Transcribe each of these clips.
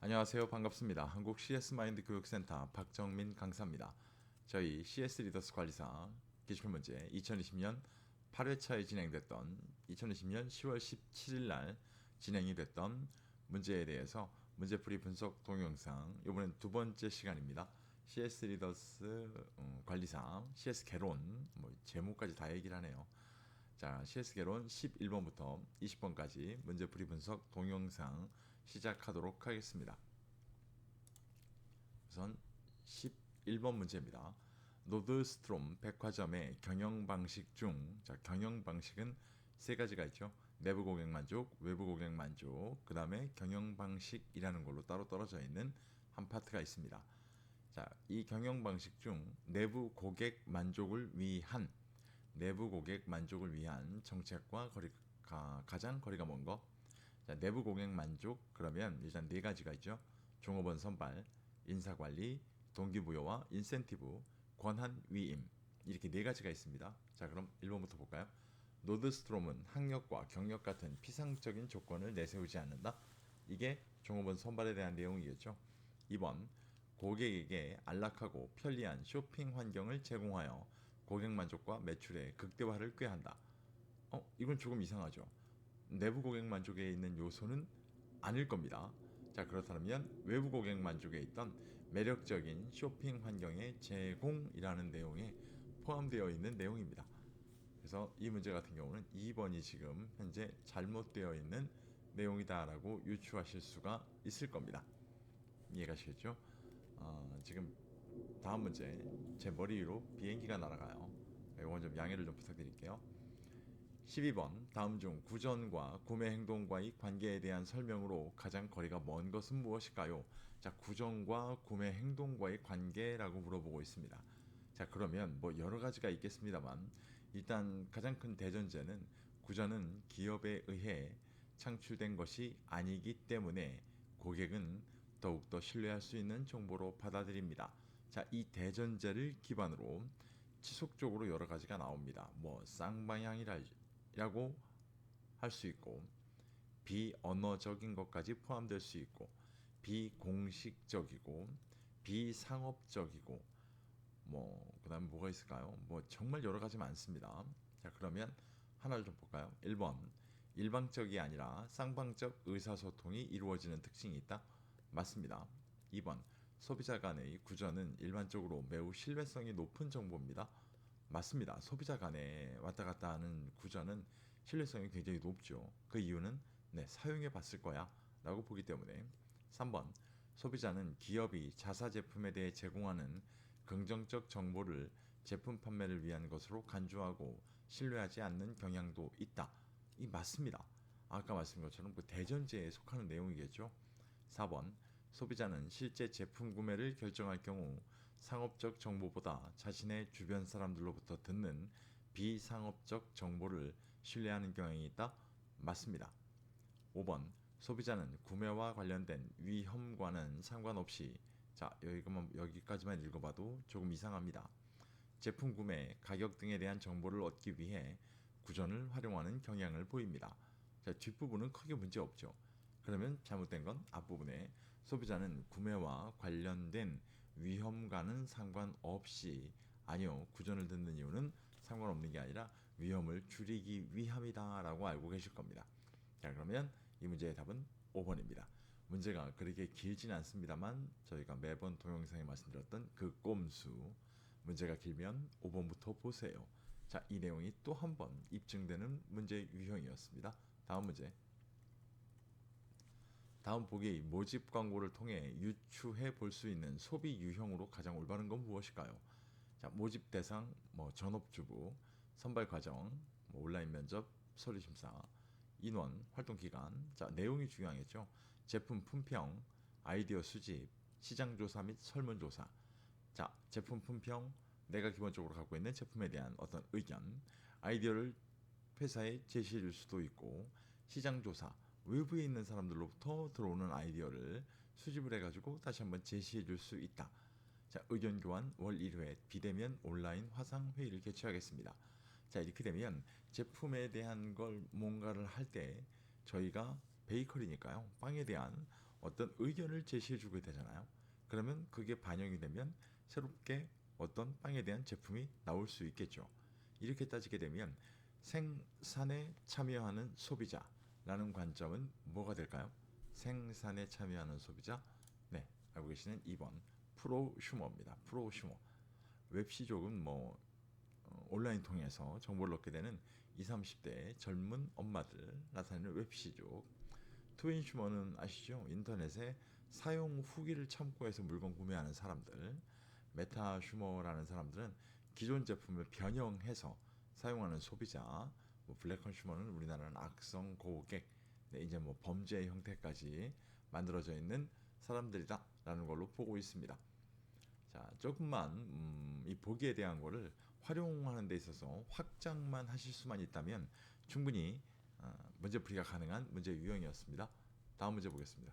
안녕하세요. 반갑습니다. 한국 CS 마인드 교육센터 박정민 강사입니다. 저희 CS 리더스 관리사 기출문제 2020년 8회차에 진행됐던 2020년 10월 17일 날 진행이 됐던 문제에 대해서 문제풀이 분석 동영상, 이번엔 두 번째 시간입니다. CS 리더스 관리사 CS 개론, 제목까지 다 얘기를 하네요. 자, CS 개론 11번부터 20번까지 문제풀이 분석 동영상 시작하도록 하겠습니다. 우선 11번 문제입니다. 노드스트롬 백화점의 경영 방식 중, 자, 경영 방식은 세 가지가 있죠. 내부 고객 만족, 외부 고객 만족, 그 다음에 경영 방식이라는 걸로 따로 떨어져 있는 한 파트가 있습니다. 자, 이 경영 방식 중 내부 고객 만족을 위한 정책과 가장 거리가 먼 거. 자, 내부 고객 만족, 그러면 일단 네 가지가 있죠. 종업원 선발, 인사관리, 동기부여와 인센티브, 권한 위임, 이렇게 네 가지가 있습니다. 자, 그럼 1번부터 볼까요? 노드스트롬은 학력과 경력 같은 피상적인 조건을 내세우지 않는다. 이게 종업원 선발에 대한 내용이겠죠. 2번, 고객에게 안락하고 편리한 쇼핑 환경을 제공하여 고객 만족과 매출의 극대화를 꾀한다. 이건 조금 이상하죠. 내부 고객 만족에 있는 요소는 아닐 겁니다. 자, 그렇다면 외부 고객 만족에 있던 매력적인 쇼핑 환경의 제공이라는 내용에 포함되어 있는 내용입니다. 그래서 이 문제 같은 경우는 2번이 지금 현재 잘못되어 있는 내용이다라고 유추하실 수가 있을 겁니다. 이해가시겠죠? 지금 다음 문제, 제 머리 위로 비행기가 날아가요. 이건 좀 양해를 좀 부탁드릴게요. 12번, 다음 중 구전과 구매 행동과의 관계에 대한 설명으로 가장 거리가 먼 것은 무엇일까요? 자, 구전과 구매 행동과의 관계라고 물어보고 있습니다. 자, 그러면 여러 가지가 있겠습니다만 일단 가장 큰 대전제는 구전은 기업에 의해 창출된 것이 아니기 때문에 고객은 더욱더 신뢰할 수 있는 정보로 받아들입니다. 자, 이 대전제를 기반으로 지속적으로 여러 가지가 나옵니다. 쌍방향이라고 할 수 있고, 비언어적인 것까지 포함될 수 있고, 비공식적이고, 비상업적이고, 그다음에 뭐가 있을까요? 정말 여러 가지 많습니다. 자, 그러면 하나를 좀 볼까요? 1번, 일방적이 아니라 쌍방적 의사소통이 이루어지는 특징이 있다. 맞습니다. 2번, 소비자 간의 구전은 일반적으로 매우 신뢰성이 높은 정보입니다. 맞습니다. 소비자 간에 왔다 갔다 하는 구전은 신뢰성이 굉장히 높죠. 그 이유는 사용해 봤을 거야 라고 보기 때문에. 3번, 소비자는 기업이 자사 제품에 대해 제공하는 긍정적 정보를 제품 판매를 위한 것으로 간주하고 신뢰하지 않는 경향도 있다. 이 맞습니다. 아까 말씀드린 것처럼 그 대전제에 속하는 내용이겠죠. 4번, 소비자는 실제 제품 구매를 결정할 경우 상업적 정보보다 자신의 주변 사람들로부터 듣는 비상업적 정보를 신뢰하는 경향이 있다. 맞습니다. 5번, 소비자는 구매와 관련된 위험과는 상관없이, 자, 여기까지만 읽어봐도 조금 이상합니다. 제품 구매, 가격 등에 대한 정보를 얻기 위해 구전을 활용하는 경향을 보입니다. 자, 뒷부분은 크게 문제 없죠. 그러면 잘못된 건 앞부분에 소비자는 구매와 관련된 위험과는 상관없이, 아니요, 구전을 듣는 이유는 상관없는 게 아니라 위험을 줄이기 위함이다 라고 알고 계실 겁니다. 자, 그러면 이 문제의 답은 5번입니다. 문제가 그렇게 길진 않습니다만 저희가 매번 동영상에 말씀드렸던 그 꼼수, 문제가 길면 5번부터 보세요. 자, 이 내용이 또 한 번 입증되는 문제 유형이었습니다. 다음 문제. 다음 보기 모집 광고를 통해 유추해 볼 수 있는 소비 유형으로 가장 올바른 건 무엇일까요? 자, 모집 대상, 전업주부, 선발 과정, 온라인 면접, 서류 심사, 인원, 활동 기간. 자, 내용이 중요하겠죠. 제품 품평, 아이디어 수집, 시장 조사 및 설문 조사. 자, 제품 품평, 내가 기본적으로 갖고 있는 제품에 대한 어떤 의견, 아이디어를 회사에 제시해 줄 수도 있고, 시장 조사, 외부에 있는 사람들로부터 들어오는 아이디어를 수집을 해가지고 다시 한번 제시해 줄 수 있다. 자, 의견 교환 월 1회, 비대면 온라인 화상 회의를 개최하겠습니다. 자, 이렇게 되면 제품에 대한 걸 뭔가를 할 때 저희가 베이커리니까요, 빵에 대한 어떤 의견을 제시해 주게 되잖아요. 그러면 그게 반영이 되면 새롭게 어떤 빵에 대한 제품이 나올 수 있겠죠. 이렇게 따지게 되면 생산에 참여하는 소비자라는 관점은 뭐가 될까요? 생산에 참여하는 소비자. 네, 알고 계시는 2번 프로슈머입니다. 프로슈머. 웹시족은 뭐 온라인 통해서 정보를 얻게 되는 20, 30대 젊은 엄마들 나타내는 웹시족. 트윈슈머는 아시죠? 인터넷에 사용 후기를 참고해서 물건 구매하는 사람들. 메타슈머라는 사람들은 기존 제품을 변형해서 사용하는 소비자. 뭐 블랙 컨슈머는 우리나라는 악성 고객, 네, 이제 뭐 범죄 형태까지 만들어져 있는 사람들이다라는 걸로 보고 있습니다. 자, 조금만 이 보기에 대한 거를 활용하는 데 있어서 확장만 하실 수만 있다면 충분히 문제풀이가 가능한 문제 유형이었습니다. 다음 문제 보겠습니다.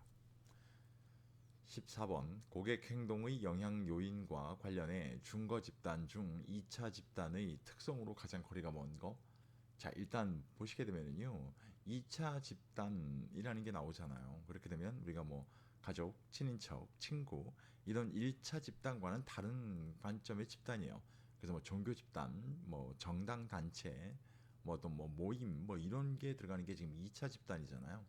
14번 고객 행동의 영향 요인과 관련해 준거 집단 중 2차 집단의 특성으로 가장 거리가 먼 거. 자, 일단 보시게 되면요 2차 집단이라는 게 나오잖아요. 그렇게 되면 우리가 뭐 가족, 친인척, 친구 이런 1차 집단과는 다른 관점의 집단이에요. 그래서 뭐 종교 집단, 뭐 정당 단체, 뭐 어떤 뭐 모임 뭐 이런 게 들어가는 게 지금 2차 집단이잖아요.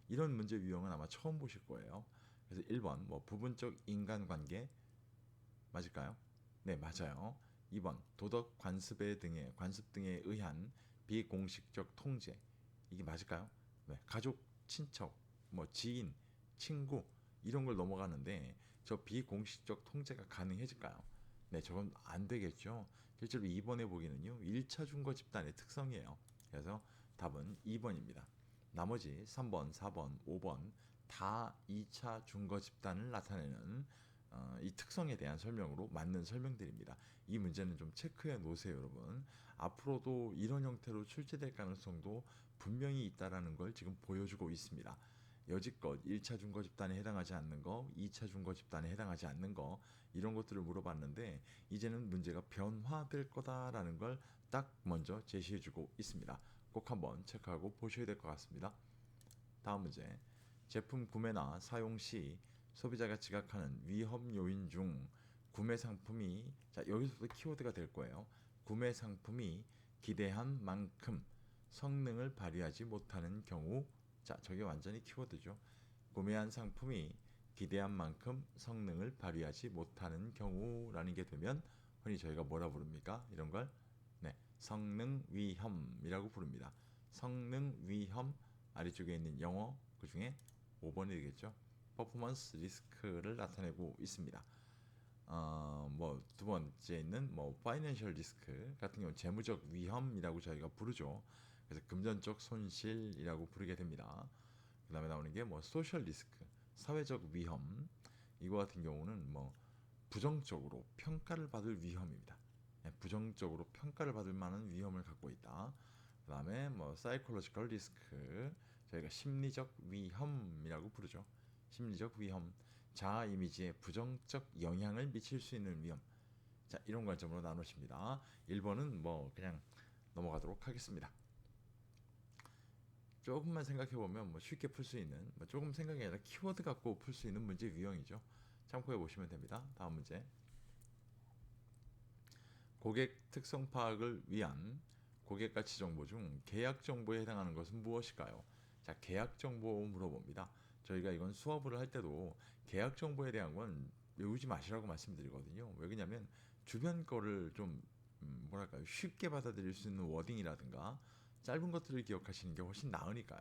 이런 문제 유형은 아마 처음 보실 거예요. 그래서 1번 뭐 부분적 인간관계 맞을까요? 네, 맞아요. 2번 도덕 관습 등에 의한 비공식적 통제 이게 맞을까요? 네, 가족, 친척, 뭐 지인, 친구 이런 걸 넘어가는데 저 비공식적 통제가 가능해질까요? 네, 저건 안 되겠죠. 실제로 2번에 보기는요 1차 준거 집단의 특성이에요. 그래서 답은 2번입니다. 나머지 3번, 4번, 5번 다 2차 준거 집단을 나타내는 이 특성에 대한 설명으로 맞는 설명들입니다. 이 문제는 좀 체크해 놓으세요, 여러분. 앞으로도 이런 형태로 출제될 가능성도 분명히 있다라는 걸 지금 보여주고 있습니다. 여지껏 1차 준거 집단에 해당하지 않는 거, 2차 준거 집단에 해당하지 않는 거 이런 것들을 물어봤는데 이제는 문제가 변화될 거다라는 걸 딱 먼저 제시해주고 있습니다. 꼭 한번 체크하고 보셔야 될 것 같습니다. 다음 문제. 제품 구매나 사용 시 소비자가 지각하는 위험 요인 중 구매 상품이 자 여기서도 키워드가 될 거예요. 구매 상품이 기대한 만큼 성능을 발휘하지 못하는 경우 자 저게 완전히 키워드죠. 구매한 상품이 기대한 만큼 성능을 발휘하지 못하는 경우라는 게 되면 흔히 저희가 뭐라 부릅니까? 이런 걸 네, 성능 위험이라고 부릅니다. 성능 위험 아래쪽에 있는 영어 그 중에 5번이 되겠죠. 퍼포먼스 리스크를 나타내고 있습니다. 뭐 두 번째 있는 뭐 파이낸셜 리스크 같은 경우 재무적 위험이라고 저희가 부르죠. 그래서 금전적 손실이라고 부르게 됩니다. 그다음에 나오는 게 뭐 소셜 리스크, 사회적 위험. 이거 같은 경우는 뭐 부정적으로 평가를 받을 위험입니다. 네, 부정적으로 평가를 받을 만한 위험을 갖고 있다. 그다음에 뭐 사이콜로지컬 리스크 저희가 심리적 위험이라고 부르죠. 심리적 위험, 자아 이미지에 부정적 영향을 미칠 수 있는 위험. 자, 이런 관점으로 나누십니다. 1번은 뭐 그냥 넘어가도록 하겠습니다. 조금만 생각해보면 뭐 쉽게 풀 수 있는 뭐 조금 생각이 아니라 키워드 갖고 풀 수 있는 문제 유형이죠. 참고해 보시면 됩니다. 다음 문제. 고객 특성 파악을 위한 고객 가치 정보 중 계약 정보에 해당하는 것은 무엇일까요? 자, 계약 정보 물어봅니다. 저희가 이건 수업을 할 때도 계약 정보에 대한 건 외우지 마시라고 말씀드리거든요. 왜 그러냐면 주변 거를 좀 뭐랄까요 쉽게 받아들일 수 있는 워딩이라든가 짧은 것들을 기억하시는 게 훨씬 나으니까요.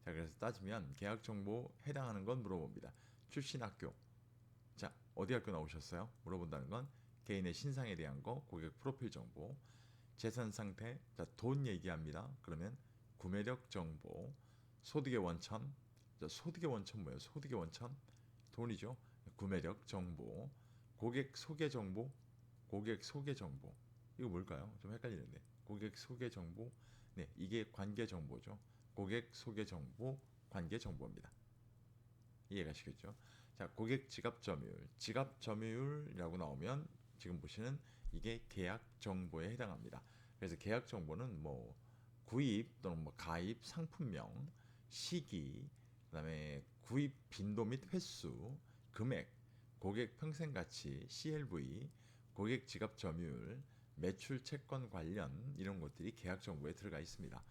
자, 그래서 따지면 계약 정보 해당하는 건 물어봅니다. 출신 학교. 자, 어디 학교 나오셨어요? 물어본다는 건 개인의 신상에 대한 거, 고객 프로필 정보, 재산 상태, 자, 돈 얘기합니다. 그러면 구매력 정보, 소득의 원천, 자, 소득의 원천 뭐예요? 소득의 원천, 돈이죠. 구매력 정보, 고객 소개 정보, 고객 소개 정보. 이거 뭘까요? 좀 헷갈리는데. 고객 소개 정보, 네, 이게 관계 정보죠. 고객 소개 정보, 관계 정보입니다. 이해가시겠죠? 자, 고객 지갑 점유율, 지갑 점유율이라고 나오면 지금 보시는 이게 계약 정보에 해당합니다. 그래서 계약 정보는 뭐 구입 또는 뭐 가입 상품명, 시기, 그다음에 구입 빈도 및 횟수, 금액, 고객 평생 가치, CLV, 고객 지갑 점유율, 매출 채권 관련 이런 것들이 계약 정보에 들어가 있습니다.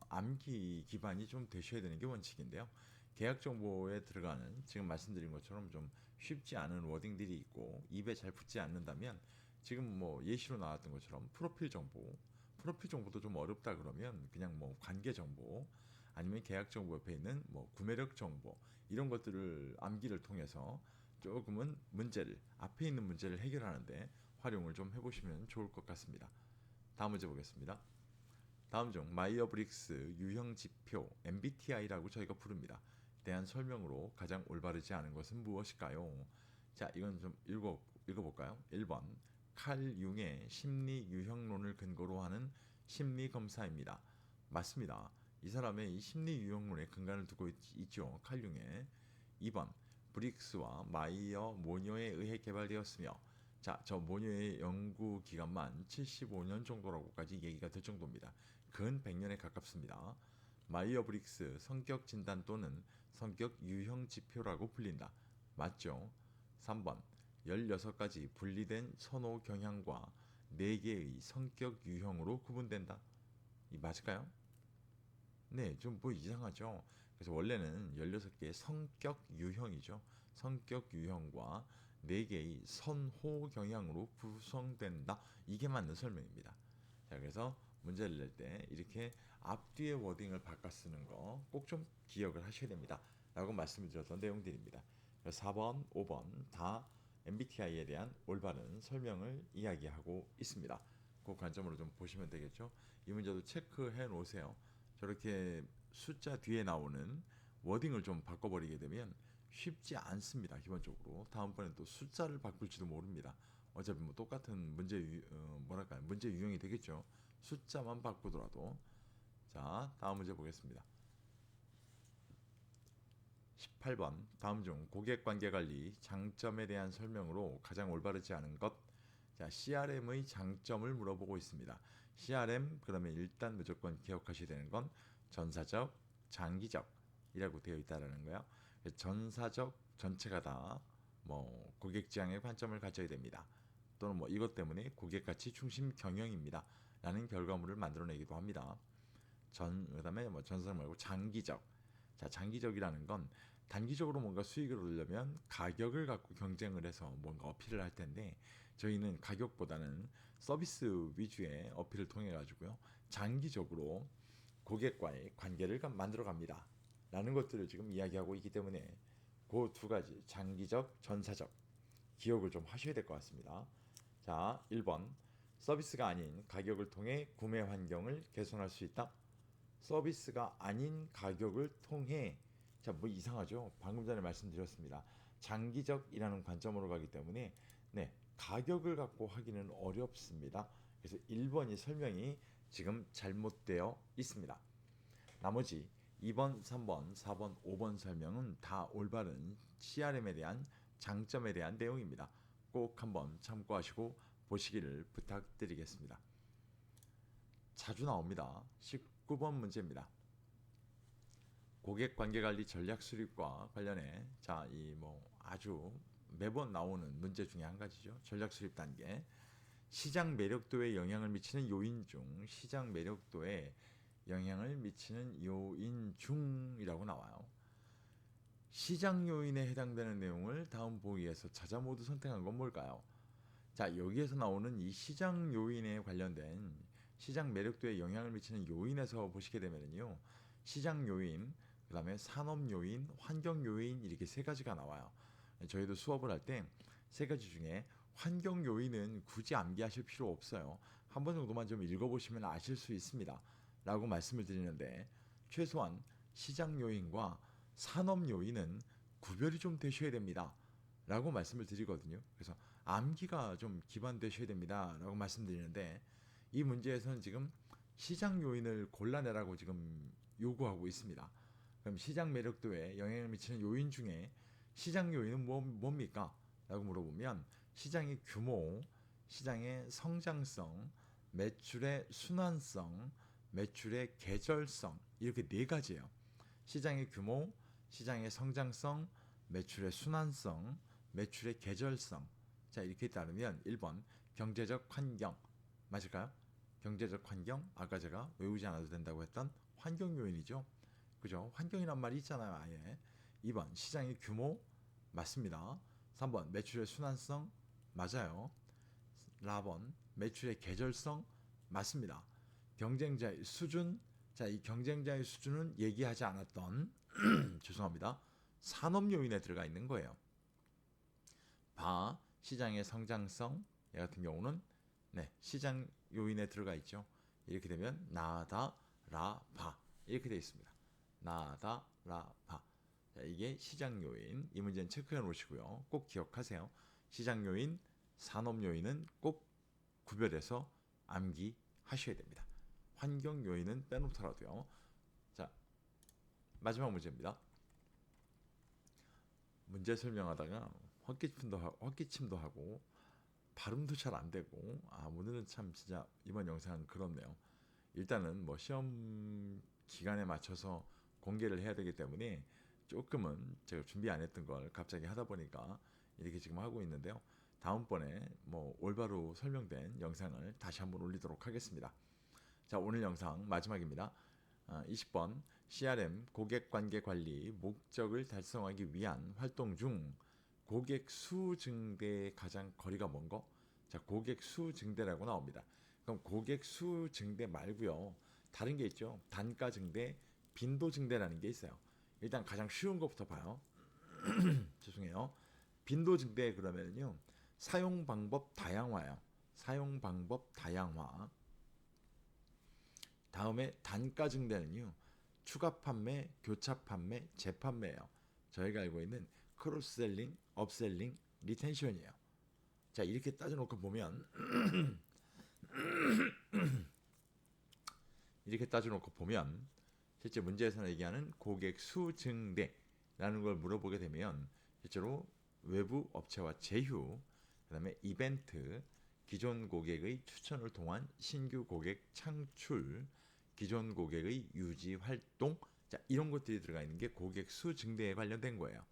암기 기반이 좀 되셔야 되는 게 원칙인데요. 계약 정보에 들어가는 지금 말씀드린 것처럼 좀 쉽지 않은 워딩들이 있고 입에 잘 붙지 않는다면 지금 뭐 예시로 나왔던 것처럼 프로필 정보도 좀 어렵다 그러면 그냥 뭐 관계 정보 아니면 계약 정보 옆에 있는 뭐 구매력 정보 이런 것들을 암기를 통해서 조금은 문제를 앞에 있는 문제를 해결하는데 활용을 좀 해보시면 좋을 것 같습니다. 다음 문제 보겠습니다. 다음 중 마이어브릭스 유형 지표 MBTI라고 저희가 부릅니다. 대한 설명으로 가장 올바르지 않은 것은 무엇일까요? 자, 이건 좀 읽어볼까요? 1번 칼 융의 심리 유형론을 근거로 하는 심리 검사입니다. 맞습니다. 이 사람의 이 심리 유형론에 근간을 두고 있죠. 칼 융의. 2번 브릭스와 마이어 모녀에 의해 개발되었으며 자, 저 모녀의 연구 기간만 75년 정도라고까지 얘기가 될 정도입니다. 근 100년에 가깝습니다. 마이어 브릭스 성격 진단 또는 성격 유형 지표라고 불린다. 맞죠? 3번 16가지 분리된 선호 경향과 4개의 성격 유형으로 구분된다. 이 맞을까요? 네, 좀 뭐 이상하죠. 그래서 원래는 16개의 성격 유형이죠. 성격 유형과 4개의 선호 경향으로 구성된다. 이게 맞는 설명입니다. 자, 그래서 문제를 낼 때 이렇게 앞뒤의 워딩을 바꿔 쓰는 거 꼭 좀 기억을 하셔야 됩니다. 라고 말씀을 드렸던 내용들입니다. 4번, 5번 다 MBTI에 대한 올바른 설명을 이야기하고 있습니다. 그 관점으로 좀 보시면 되겠죠. 이 문제도 체크해 놓으세요. 저렇게 숫자 뒤에 나오는 워딩을 좀 바꿔버리게 되면 쉽지 않습니다. 기본적으로 다음번엔 또 숫자를 바꿀지도 모릅니다. 어차피 뭐 똑같은 문제 유형이 되겠죠. 숫자만 바꾸더라도. 자, 다음 문제 보겠습니다. 18번 다음 중 고객관계관리 장점에 대한 설명으로 가장 올바르지 않은 것. 자, CRM의 장점을 물어보고 있습니다. CRM 그러면 일단 무조건 기억하셔야 되는 건 전사적, 장기적이라고 되어 있다라는 거예요. 전사적 전체가 다 뭐 고객 지향의 관점을 가져야 됩니다. 또는 뭐 이것 때문에 고객 가치 중심 경영입니다. 라는 결과물을 만들어내기도 합니다. 그다음에 뭐 전사적 말고 장기적. 자, 장기적이라는 건 단기적으로 뭔가 수익을 올리려면 가격을 갖고 경쟁을 해서 뭔가 어필을 할 텐데 저희는 가격보다는 서비스 위주의 어필을 통해 가지고요. 장기적으로 고객과의 관계를 만들어 갑니다. 라는 것들을 지금 이야기하고 있기 때문에 그 두 가지 장기적, 전사적 기억을 좀 하셔야 될 것 같습니다. 자, 1번 서비스가 아닌 가격을 통해 구매 환경을 개선할 수 있다. 서비스가 아닌 가격을 통해 자, 뭐 이상하죠? 방금 전에 말씀드렸습니다. 장기적이라는 관점으로 가기 때문에 네, 가격을 갖고 하기는 어렵습니다. 그래서 1번이 설명이 지금 잘못되어 있습니다. 나머지 2번, 3번, 4번, 5번 설명은 다 올바른 CRM에 대한 장점에 대한 내용입니다. 꼭 한번 참고하시고 보시기를 부탁드리겠습니다. 자주 나옵니다. 19번 문제입니다. 고객 관계 관리 전략 수립과 관련해 자, 이 뭐 아주 매번 나오는 문제 중에 한 가지죠. 전략 수립 단계. 시장 매력도에 영향을 미치는 요인 중 시장 매력도에 영향을 미치는 요인 중이라고 나와요. 시장 요인에 해당되는 내용을 다음 보기에서 찾아 모두 선택한 건 뭘까요? 자, 여기에서 나오는 이 시장 요인에 관련된 시장 매력도에 영향을 미치는 요인에서 보시게 되면요. 시장 요인, 그 다음에 산업 요인, 환경 요인 이렇게 세 가지가 나와요. 저희도 수업을 할 때 세 가지 중에 환경 요인은 굳이 암기하실 필요 없어요. 한 번 정도만 좀 읽어보시면 아실 수 있습니다. 라고 말씀을 드리는데 최소한 시장 요인과 산업 요인은 구별이 좀 되셔야 됩니다. 라고 말씀을 드리거든요. 그래서 암기가 좀 기반되셔야 됩니다. 라고 말씀드리는데 이 문제에서는 지금 시장 요인을 골라내라고 지금 요구하고 있습니다. 그럼 시장 매력도에 영향을 미치는 요인 중에 시장 요인은 뭡니까? 라고 물어보면 시장의 규모, 시장의 성장성, 매출의 순환성, 매출의 계절성 이렇게 네 가지예요. 시장의 규모, 시장의 성장성, 매출의 순환성, 매출의 계절성. 자, 이렇게 따르면 1번 경제적 환경 맞을까요? 경제적 환경, 아까 제가 외우지 않아도 된다고 했던 환경 요인이죠. 그죠? 환경이란 말이 있잖아요, 아예. 2번 시장의 규모 맞습니다. 3번 매출의 순환성 맞아요. 4번 매출의 계절성 맞습니다. 경쟁자의 수준, 자, 이 경쟁자의 수준은 얘기하지 않았던 죄송합니다. 산업 요인에 들어가 있는 거예요. 바 시장의 성장성 얘 같은 경우는 네, 시장 요인에 들어가 있죠. 이렇게 되면 나다 라바 이렇게 되어 있습니다. 나다 라바. 자, 이게 시장 요인. 이 문제는 체크해 놓으시고요. 꼭 기억하세요. 시장 요인, 산업 요인은 꼭 구별해서 암기하셔야 됩니다. 환경 요인은 빼놓더라도요. 자, 마지막 문제입니다. 문제 설명하다가 헛기침도 하고 발음도 잘 안 되고 오늘은 참 진짜 이번 영상은 그렇네요. 일단은 뭐 시험 기간에 맞춰서 공개를 해야 되기 때문에 조금은 제가 준비 안 했던 걸 갑자기 하다 보니까 이렇게 지금 하고 있는데요. 다음번에 뭐 올바로 설명된 영상을 다시 한번 올리도록 하겠습니다. 자, 오늘 영상 마지막입니다. 20번 CRM 고객관계 관리 목적을 달성하기 위한 활동 중 고객 수 증대의 가장 거리가 먼 거? 자, 고객 수 증대라고 나옵니다. 그럼 고객 수 증대 말고요. 다른 게 있죠. 단가 증대, 빈도 증대라는 게 있어요. 일단 가장 쉬운 것부터 봐요. 죄송해요. 빈도 증대 그러면요. 사용 방법 다양화요. 사용 방법 다양화. 다음에 단가 증대는요. 추가 판매, 교차 판매, 재판매예요. 저희가 알고 있는 크로스셀링, 업셀링, 리텐션이에요. 자, 이렇게 따져놓고 보면 이렇게 따져놓고 보면 실제 문제에서 얘기하는 고객 수 증대라는 걸 물어보게 되면 실제로 외부 업체와 제휴, 그다음에 이벤트, 기존 고객의 추천을 통한 신규 고객 창출, 기존 고객의 유지 활동, 자, 이런 것들이 들어가 있는 게 고객 수 증대에 관련된 거예요.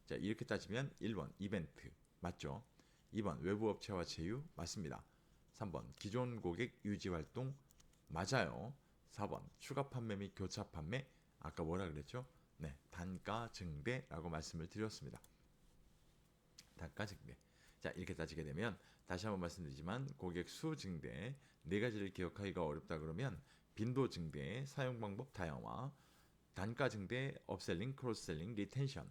자, 이렇게 따지면 1번 이벤트 맞죠? 2번 외부 업체와 제휴 맞습니다. 3번 기존 고객 유지 활동 맞아요. 4번 추가 판매 및 교차 판매 아까 뭐라 그랬죠? 네, 단가 증대라고 말씀을 드렸습니다. 단가 증대. 자, 이렇게 따지게 되면 다시 한번 말씀드리지만 고객 수 증대 네 가지를 기억하기가 어렵다 그러면 빈도 증대, 사용 방법 다양화, 단가 증대, 업셀링, 크로스셀링, 리텐션.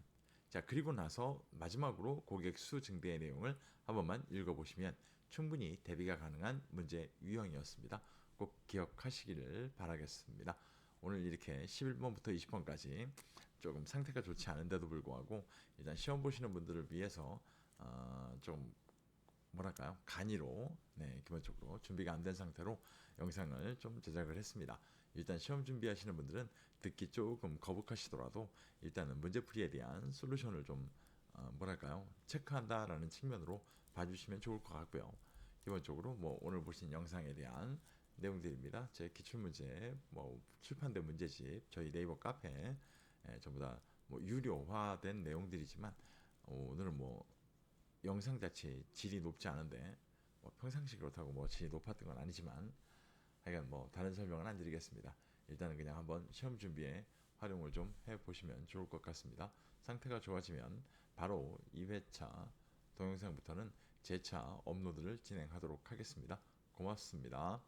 자, 그리고 나서 마지막으로 고객 수 증대의 내용을 한 번만 읽어보시면 충분히 대비가 가능한 문제 유형이었습니다. 꼭 기억하시기를 바라겠습니다. 오늘 이렇게 11번부터 20번까지 조금 상태가 좋지 않은데도 불구하고 일단 시험 보시는 분들을 위해서 좀 뭐랄까요, 간이로 기본적으로 준비가 안 된 상태로 영상을 좀 제작을 했습니다. 일단 시험 준비하시는 분들은 듣기 조금 거북하시더라도 일단은 문제풀이에 대한 솔루션을 좀 뭐랄까요, 체크한다라는 측면으로 봐주시면 좋을 것 같고요. 기본적으로 뭐 오늘 보신 영상에 대한 내용들입니다. 제 기출문제, 뭐 출판된 문제집, 저희 네이버 카페 전부 다 뭐 유료화된 내용들이지만 오늘은 뭐 영상 자체 질이 높지 않은데 뭐 평상시 그렇다고 뭐 질이 높았던 건 아니지만 하여간 뭐 다른 설명은 안 드리겠습니다. 일단은 그냥 한번 시험 준비에 활용을 좀 해보시면 좋을 것 같습니다. 상태가 좋아지면 바로 2회차 동영상부터는 재차 업로드를 진행하도록 하겠습니다. 고맙습니다.